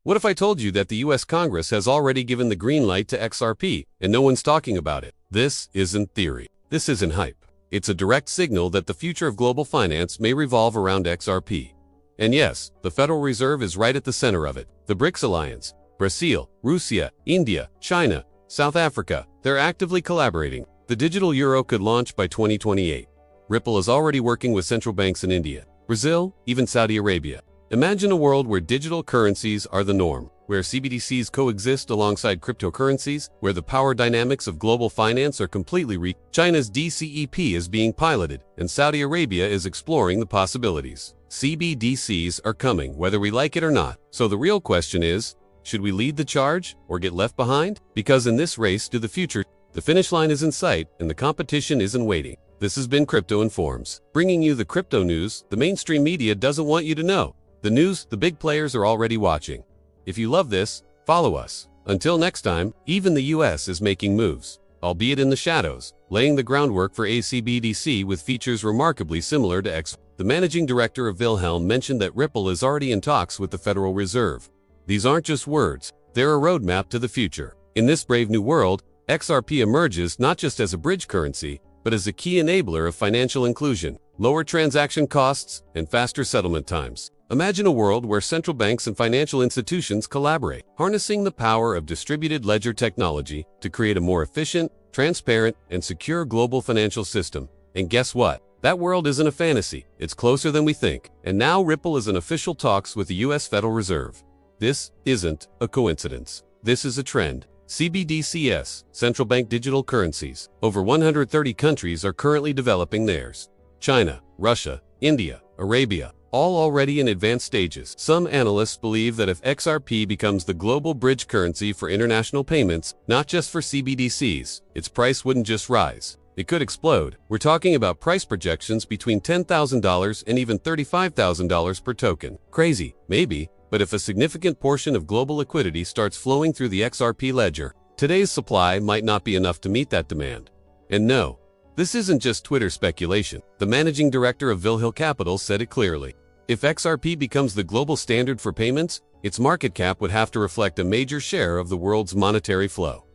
What if I told you that the US Congress has already given the green light to XRP, and no one's talking about it? This isn't theory. This isn't hype. It's a direct signal that the future of global finance may revolve around XRP. And yes, the Federal Reserve is right at the center of it. The BRICS alliance, Brazil, Russia, India, China, South Africa, they're actively collaborating. The digital euro could launch by 2028. Ripple is already working with central banks in India, Brazil, even Saudi Arabia. Imagine a world where digital currencies are the norm, where CBDCs coexist alongside cryptocurrencies, where the power dynamics of global finance are completely China's DCEP is being piloted, and Saudi Arabia is exploring the possibilities. CBDCs are coming, whether we like it or not. So the real question is, should we lead the charge or get left behind? Because in this race to the future, the finish line is in sight and the competition isn't waiting. This has been Crypto Informs, bringing you the crypto news the mainstream media doesn't want you to know. The news the big players are already watching. If you love this, follow us. Until next time, even the US is making moves, albeit in the shadows, laying the groundwork for a CBDC with features remarkably similar to XRP. The managing director of Wilhelm mentioned that Ripple is already in talks with the Federal Reserve. These aren't just words, they're a roadmap to the future. In this brave new world, XRP emerges not just as a bridge currency, but as a key enabler of financial inclusion, lower transaction costs, and faster settlement times. Imagine a world where central banks and financial institutions collaborate, harnessing the power of distributed ledger technology to create a more efficient, transparent, and secure global financial system. And guess what? That world isn't a fantasy. It's closer than we think. And now Ripple is in official talks with the US Federal Reserve. This isn't a coincidence. This is a trend. CBDCs, central bank digital currencies. Over 130 countries are currently developing theirs. China, Russia, India, Arabia, all already in advanced stages. Some analysts believe that if XRP becomes the global bridge currency for international payments, not just for CBDCs, its price wouldn't just rise. It could explode. We're talking about price projections between $10,000 and even $35,000 per token. Crazy, maybe, but if a significant portion of global liquidity starts flowing through the XRP ledger, today's supply might not be enough to meet that demand. And no, this isn't just Twitter speculation. The managing director of Wilhelm Capital said it clearly. If XRP becomes the global standard for payments, its market cap would have to reflect a major share of the world's monetary flow.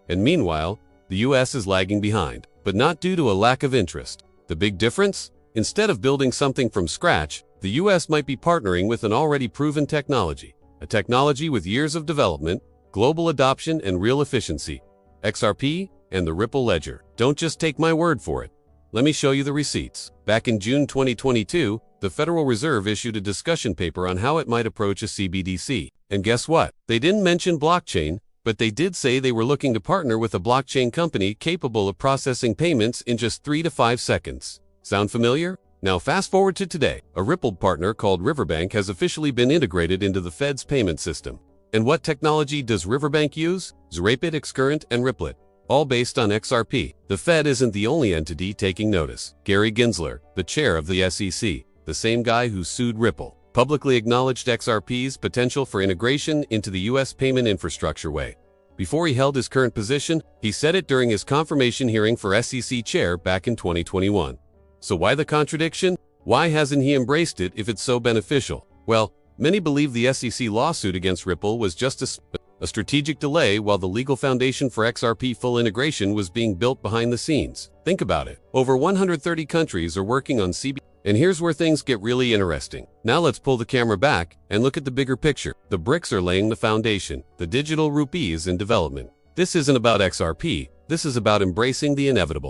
And meanwhile, the US is lagging behind, but not due to a lack of interest. The big difference? Instead of building something from scratch, the US might be partnering with an already proven technology, a technology with years of development, global adoption, and real efficiency. XRP and the Ripple Ledger. Don't just take my word for it. Let me show you the receipts. Back in June 2022, the Federal Reserve issued a discussion paper on how it might approach a CBDC. And guess what? They didn't mention blockchain, but they did say they were looking to partner with a blockchain company capable of processing payments in just 3 to 5 seconds. Sound familiar? Now fast forward to today. A Ripple partner called Riverbank has officially been integrated into the Fed's payment system. And what technology does Riverbank use? Rapid, Xcurrent, and Riplet, all based on XRP. The Fed isn't the only entity taking notice. Gary Gensler, the chair of the SEC, the same guy who sued Ripple, publicly acknowledged XRP's potential for integration into the US payment infrastructure way. Before he held his current position, he said it during his confirmation hearing for SEC chair back in 2021. So why the contradiction? Why hasn't he embraced it if it's so beneficial? Well, many believe the SEC lawsuit against Ripple was just a strategic delay while the legal foundation for XRP full integration was being built behind the scenes. Think about it. Over 130 countries are working on CBDCs. And here's where things get really interesting. Now let's pull the camera back and look at the bigger picture. The BRICS are laying the foundation. The digital rupee is in development. This isn't about XRP. This is about embracing the inevitable.